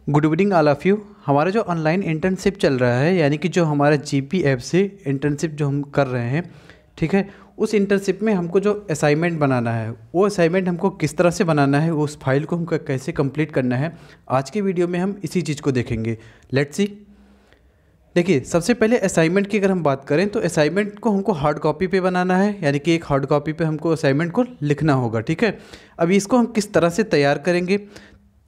Good evening all of you. हमारा जो online internship चल रहा है, यानी कि जो हमारा जीपी ऐप से इंटर्नशिप जो हम कर रहे हैं, ठीक है, उस इंटर्नशिप में हमको जो असाइनमेंट बनाना है, वो असाइनमेंट हमको किस तरह से बनाना है, उस फाइल को हमको कैसे कंप्लीट करना है, आज के वीडियो में हम इसी चीज़ को देखेंगे। Let's see. देखिए, सबसे पहले असाइनमेंट की अगर हम बात करें तो असाइनमेंट को हमको हार्ड कॉपी पे बनाना है, यानी कि एक हार्ड कॉपी पे हमको असाइनमेंट को लिखना होगा, ठीक है। अब इसको हम किस तरह से तैयार करेंगे।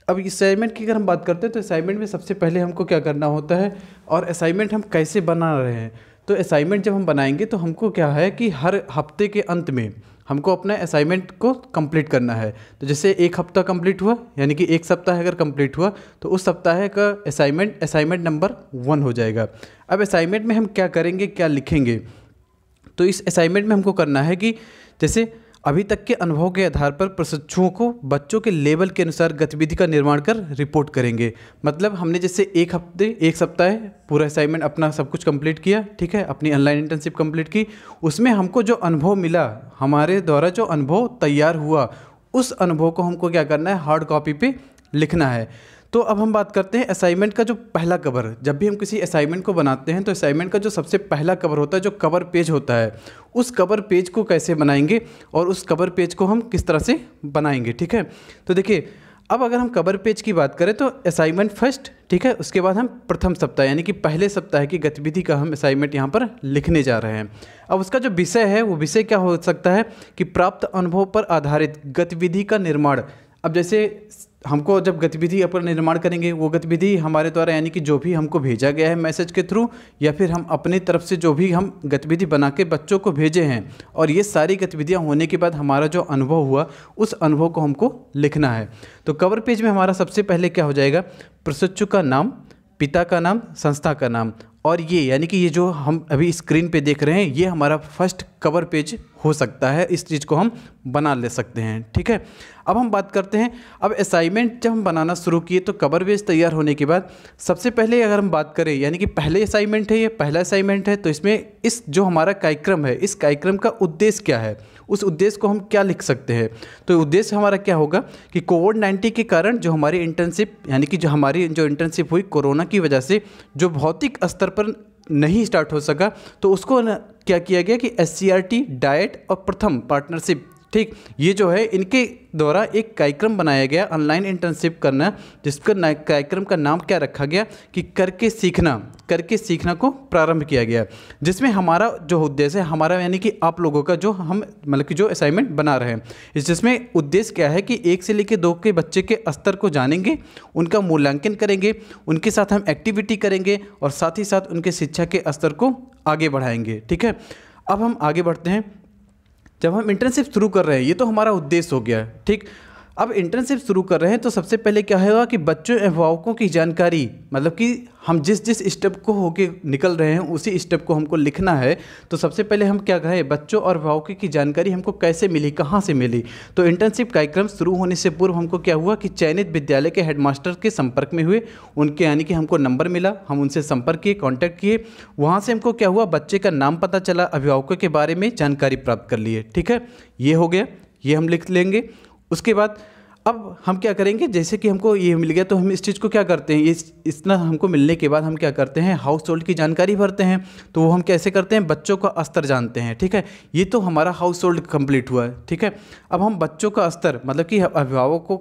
अब असाइनमेंट की अगर हम बात करते हैं तो असाइनमेंट में सबसे पहले हमको क्या करना होता है और असाइनमेंट हम कैसे बना रहे हैं। तो असाइनमेंट जब हम बनाएंगे तो हमको क्या है कि हर हफ्ते के अंत में हमको अपना असाइनमेंट को कंप्लीट करना है। तो जैसे एक हफ्ता कंप्लीट हुआ, यानी कि एक सप्ताह अगर कंप्लीट हुआ तो उस सप्ताह का असाइनमेंट नंबर 1 हो जाएगा। अब असाइनमेंट में हम क्या करेंगे, क्या लिखेंगे, तो इस असाइनमेंट में हमको करना है कि जैसे अभी तक के अनुभव के आधार पर प्रशिक्षुओं को बच्चों के लेवल के अनुसार गतिविधि का निर्माण कर रिपोर्ट करेंगे। मतलब हमने जैसे एक सप्ताह पूरा असाइनमेंट अपना सब कुछ कंप्लीट किया, ठीक है, अपनी ऑनलाइन इंटर्नशिप कंप्लीट की, उसमें हमको जो अनुभव मिला, हमारे द्वारा जो अनुभव तैयार हुआ, उस अनुभव को हमको क्या करना है, हार्ड कॉपी पे लिखना है। तो अब हम बात करते हैं असाइनमेंट का जो पहला कवर। जब भी हम किसी असाइनमेंट को बनाते हैं तो असाइनमेंट का जो सबसे पहला कवर होता है, जो कवर पेज होता है, उस कवर पेज को कैसे बनाएंगे और उस कवर पेज को हम किस तरह से बनाएंगे, ठीक है। तो देखिए, अब अगर हम कवर पेज की बात करें तो असाइनमेंट फर्स्ट, ठीक है, उसके बाद हम प्रथम सप्ताह यानी कि पहले सप्ताह की गतिविधि का हम असाइनमेंट यहाँ पर लिखने जा रहे हैं। अब उसका जो विषय है वो विषय क्या हो सकता है कि प्राप्त अनुभव पर आधारित गतिविधि का निर्माण। अब जैसे हमको जब गतिविधि अपना निर्माण करेंगे, वो गतिविधि हमारे द्वारा यानी कि जो भी हमको भेजा गया है मैसेज के थ्रू, या फिर हम अपनी तरफ से जो भी हम गतिविधि बना के बच्चों को भेजे हैं, और ये सारी गतिविधियां होने के बाद हमारा जो अनुभव हुआ, उस अनुभव को हमको लिखना है। तो कवर पेज में हमारा सबसे पहले क्या हो जाएगा, प्रशिक्षु का नाम, पिता का नाम, संस्था का नाम, और ये यानी कि ये जो हम अभी स्क्रीन पे देख रहे हैं, ये हमारा फर्स्ट कवर पेज हो सकता है। इस चीज़ को हम बना ले सकते हैं, ठीक है। अब हम बात करते हैं, अब असाइनमेंट जब हम बनाना शुरू किए तो कवर पेज तैयार होने के बाद सबसे पहले अगर हम बात करें, यानी कि पहले असाइनमेंट है, ये पहला असाइनमेंट है, तो इसमें इस जो हमारा कार्यक्रम है, इस कार्यक्रम का उद्देश्य क्या है, उस उद्देश्य को हम क्या लिख सकते हैं। तो उद्देश्य हमारा क्या होगा कि कोविड-19 के कारण जो हमारी इंटर्नशिप, यानी कि जो हमारी जो इंटर्नशिप हुई कोरोना की वजह से, जो भौतिक स्तर पर नहीं स्टार्ट हो सका, तो उसको क्या किया गया कि SCRT, डाइट और प्रथम पार्टनरशिप, ठीक, ये जो है इनके द्वारा एक कार्यक्रम बनाया गया ऑनलाइन इंटर्नशिप करना, जिसका कार्यक्रम का नाम क्या रखा गया कि करके सीखना को प्रारंभ किया गया। जिसमें हमारा जो उद्देश्य है, हमारा यानी कि आप लोगों का जो हम मतलब कि जो असाइनमेंट बना रहे हैं, जिसमें उद्देश्य क्या है कि 1 से लेकर 2 के बच्चे के स्तर को जानेंगे, उनका मूल्यांकन करेंगे, उनके साथ हम एक्टिविटी करेंगे और साथ ही साथ उनके शिक्षा के स्तर को आगे बढ़ाएंगे, ठीक है। अब हम आगे बढ़ते हैं। जब हम इंटर्नशिप शुरू कर रहे हैं, ये तो हमारा उद्देश्य हो गया, ठीक। अब इंटर्नशिप शुरू कर रहे हैं तो सबसे पहले क्या होगा कि बच्चों अभिभावकों की जानकारी, मतलब कि हम जिस स्टेप को होके निकल रहे हैं उसी स्टेप को हमको लिखना है। तो सबसे पहले हम क्या कहें, बच्चों और अभिभावकों की जानकारी हमको कैसे मिली, कहाँ से मिली। तो इंटर्नशिप कार्यक्रम शुरू होने से पूर्व हमको क्या हुआ कि चयनित विद्यालय के हेडमास्टर के संपर्क में हुए, उनके यानी कि हमको नंबर मिला, हम उनसे संपर्क किए, कॉन्टैक्ट किए, वहाँ से हमको क्या हुआ, बच्चे का नाम पता चला, अभिभावकों के बारे में जानकारी प्राप्त कर लिए, ठीक है। ये हो गया, ये हम लिख लेंगे। उसके बाद अब हम क्या करेंगे, जैसे कि हमको ये मिल गया तो हम इस चीज़ को क्या करते हैं, इतना हमको मिलने के बाद हम क्या करते हैं, हाउस होल्ड की जानकारी भरते हैं। तो वो हम कैसे करते हैं, बच्चों का स्तर जानते हैं, ठीक है। ये तो हमारा हाउस होल्ड कंप्लीट हुआ है, ठीक है। अब हम बच्चों का स्तर, मतलब कि अभिभावकों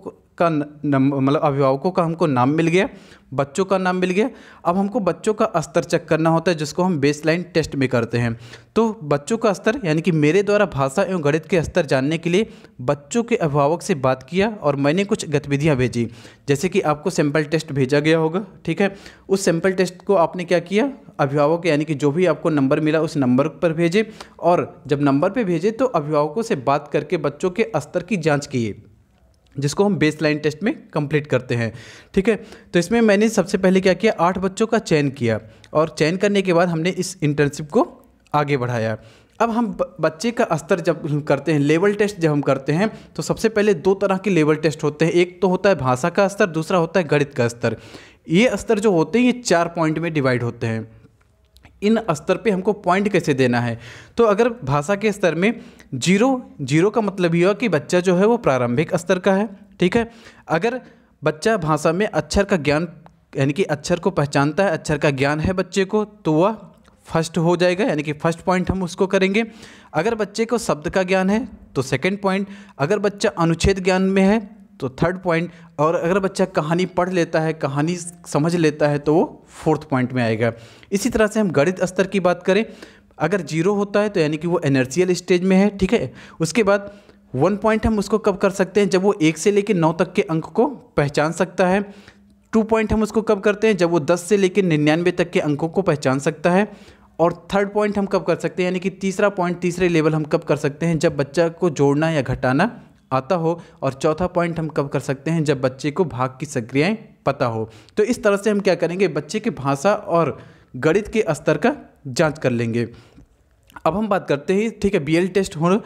का हमको नाम मिल गया, बच्चों का नाम मिल गया। अब हमको बच्चों का स्तर चेक करना होता है, जिसको हम बेसलाइन टेस्ट में करते हैं। तो बच्चों का स्तर यानी कि मेरे द्वारा भाषा एवं गणित के स्तर जानने के लिए बच्चों के अभिभावक से बात किया और मैंने कुछ गतिविधियां भेजी। जैसे कि आपको सैंपल टेस्ट भेजा गया होगा, ठीक है। उस सैंपल टेस्ट को आपने क्या किया, अभिभावक यानी कि जो भी आपको नंबर मिला उस नंबर पर भेजे, और जब नंबर पर भेजे तो अभिभावकों से बात करके बच्चों के स्तर की जाँच किए, जिसको हम बेसलाइन टेस्ट में कंप्लीट करते हैं, ठीक है। तो इसमें मैंने सबसे पहले क्या किया, 8 बच्चों का चयन किया, और चयन करने के बाद हमने इस इंटर्नशिप को आगे बढ़ाया। अब हम बच्चे का स्तर जब करते हैं, लेवल टेस्ट जब हम करते हैं, तो सबसे पहले 2 तरह के लेवल टेस्ट होते हैं। एक तो होता है भाषा का स्तर, दूसरा होता है गणित का स्तर। ये स्तर जो होते हैं ये 4 पॉइंट में डिवाइड होते हैं। इन स्तर पे हमको पॉइंट कैसे देना है, तो अगर भाषा के स्तर में 0 का मतलब ये हुआ कि बच्चा जो है वो प्रारंभिक स्तर का है, ठीक है। अगर बच्चा भाषा में अक्षर का ज्ञान यानी कि अक्षर को पहचानता है, अक्षर का ज्ञान है बच्चे को, तो वह फर्स्ट हो जाएगा, यानी कि फर्स्ट पॉइंट हम उसको करेंगे। अगर बच्चे को शब्द का ज्ञान है तो सेकंड पॉइंट, अगर बच्चा अनुच्छेद ज्ञान में है तो थर्ड पॉइंट, और अगर बच्चा कहानी पढ़ लेता है, कहानी समझ लेता है, तो वो फोर्थ पॉइंट में आएगा। इसी तरह से हम गणित स्तर की बात करें, अगर 0 होता है तो यानी कि वो इनर्शियल स्टेज में है, ठीक है। उसके बाद 1 पॉइंट हम उसको कब कर सकते हैं, जब वो 1 से लेकर 9 तक के अंक को पहचान सकता है। 2 पॉइंट हम उसको कब करते हैं, जब वो 10 से लेकर 99 तक के अंकों को पहचान सकता है। और थर्ड पॉइंट हम कब कर सकते हैं, यानी कि तीसरा पॉइंट, तीसरे लेवल हम कब कर सकते हैं, जब बच्चा को जोड़ना या घटाना आता हो। और चौथा पॉइंट हम कब कर सकते हैं, जब बच्चे को भाग की संक्रियाएं पता हो। तो इस तरह से हम क्या करेंगे, बच्चे के भाषा और गणित के स्तर का जांच कर लेंगे। अब हम बात करते हैं, ठीक है, बीएल टेस्ट होना।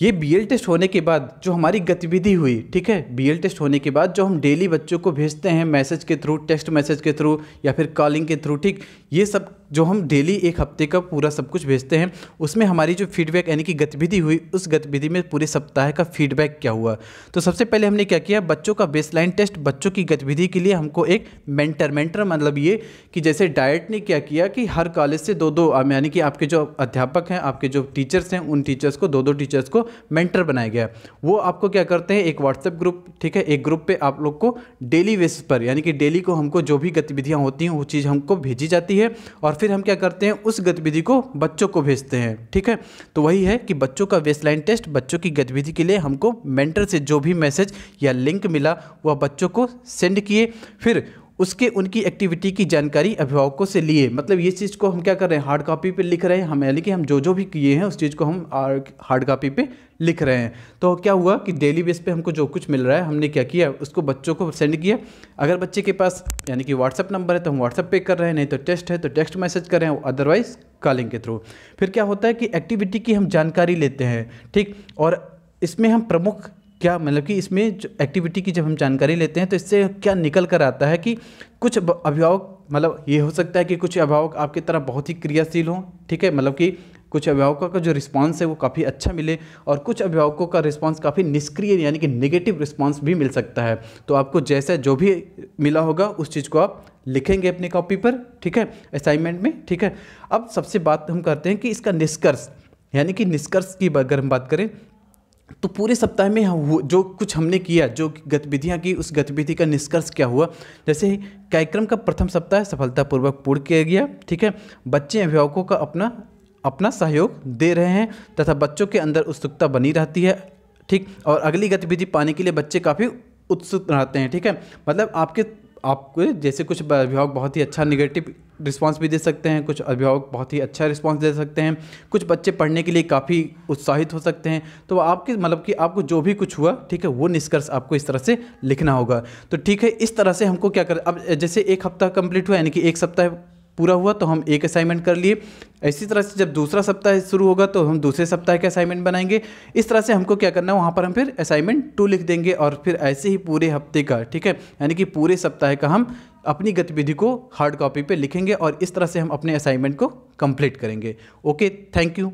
ये बीएल टेस्ट होने के बाद जो हमारी गतिविधि हुई, ठीक है, बीएल टेस्ट होने के बाद जो हम डेली बच्चों को भेजते हैं मैसेज के थ्रू, टेक्स्ट मैसेज के थ्रू या फिर कॉलिंग के थ्रू, ठीक, ये सब जो हम डेली एक हफ्ते का पूरा सब कुछ भेजते हैं, उसमें हमारी जो फीडबैक यानी कि गतिविधि हुई, उस गतिविधि में पूरे सप्ताह का फीडबैक क्या हुआ। तो सबसे पहले हमने क्या किया, बच्चों का बेसलाइन टेस्ट, बच्चों की गतिविधि के लिए हमको एक मेंटर मतलब ये कि जैसे डाइट ने क्या किया कि हर कॉलेज से 2-2 यानी कि आपके जो अध्यापक हैं, आपके जो टीचर्स हैं, उन टीचर्स को 2-2 टीचर्स को मेंटर बनाया गया। वो आपको क्या करते हैं, एक व्हाट्सएप ग्रुप, ठीक है, एक ग्रुप पे आप लोग को डेली बेसिस पर, यानी कि डेली को हमको जो भी गतिविधियां होती हैं वो चीज़ हमको भेजी जाती है, और फिर हम क्या करते हैं, उस गतिविधि को बच्चों को भेजते हैं, ठीक है। तो वही है कि बच्चों का बेसलाइन टेस्ट, बच्चों की गतिविधि के लिए हमको मेंटर से जो भी मैसेज या लिंक मिला वह बच्चों को सेंड किए, फिर उसके उनकी एक्टिविटी की जानकारी अभिभावकों से लिए। मतलब ये चीज़ को हम क्या कर रहे हैं, हार्ड कॉपी पे लिख रहे हैं हम, यानी कि हम जो भी किए हैं उस चीज़ को हम हार्ड कॉपी पे लिख रहे हैं। तो क्या हुआ कि डेली बेस पे हमको जो कुछ मिल रहा है हमने क्या किया, उसको बच्चों को सेंड किया। अगर बच्चे के पास यानी कि व्हाट्सअप नंबर है तो हम व्हाट्सअप पे कर रहे हैं, नहीं तो टेस्ट है तो टेक्स्ट मैसेज कर रहे हैं, अदरवाइज कॉलिंग के थ्रू। फिर क्या होता है कि एक्टिविटी की हम जानकारी लेते हैं, ठीक, और इसमें हम प्रमुख क्या मतलब कि इसमें जो एक्टिविटी की जब हम जानकारी लेते हैं तो इससे क्या निकल कर आता है कि कुछ अभिभावक, मतलब ये हो सकता है कि कुछ अभिभावक आपकी तरह बहुत ही क्रियाशील हों, ठीक है, मतलब कि कुछ अभिभावकों का जो रिस्पांस है वो काफ़ी अच्छा मिले, और कुछ अभिभावकों का रिस्पांस काफ़ी निष्क्रिय यानी कि नेगेटिव रिस्पांस भी मिल सकता है। तो आपको जैसा जो भी मिला होगा उस चीज़ को आप लिखेंगे अपनी कॉपी पर, ठीक है, असाइनमेंट में, ठीक है। अब सबसे बात हम करते हैं कि इसका निष्कर्ष, यानी कि निष्कर्ष की अगर हम बात करें तो पूरे सप्ताह में जो कुछ हमने किया, जो गतिविधियां की, उस गतिविधि का निष्कर्ष क्या हुआ। जैसे कार्यक्रम का प्रथम सप्ताह सफलतापूर्वक पूर्ण किया गया, ठीक है, बच्चे अभिभावकों का अपना सहयोग दे रहे हैं तथा बच्चों के अंदर उत्सुकता बनी रहती है, ठीक, और अगली गतिविधि पाने के लिए बच्चे काफ़ी उत्सुक रहते हैं, ठीक है। मतलब आपको जैसे कुछ अभिभावक बहुत ही अच्छा निगेटिव रिस्पांस भी दे सकते हैं, कुछ अभिभावक बहुत ही अच्छा रिस्पांस दे सकते हैं, कुछ बच्चे पढ़ने के लिए काफ़ी उत्साहित हो सकते हैं। तो आपके मतलब कि आपको जो भी कुछ हुआ, ठीक है, वो निष्कर्ष आपको इस तरह से लिखना होगा। तो ठीक है, इस तरह से हमको क्या कर, अब जैसे एक हफ्ता कंप्लीट हुआ यानी कि एक सप्ताह पूरा हुआ तो हम एक असाइनमेंट कर लिए। इसी तरह से जब दूसरा सप्ताह शुरू होगा तो हम दूसरे सप्ताह के असाइनमेंट बनाएंगे। इस तरह से हमको क्या करना है, वहाँ पर हम फिर असाइनमेंट 2 लिख देंगे, और फिर ऐसे ही पूरे हफ्ते का, ठीक है, यानी कि पूरे सप्ताह का हम अपनी गतिविधि को हार्ड कॉपी पे लिखेंगे, और इस तरह से हम अपने असाइनमेंट को कंप्लीट करेंगे। Okay, thank you.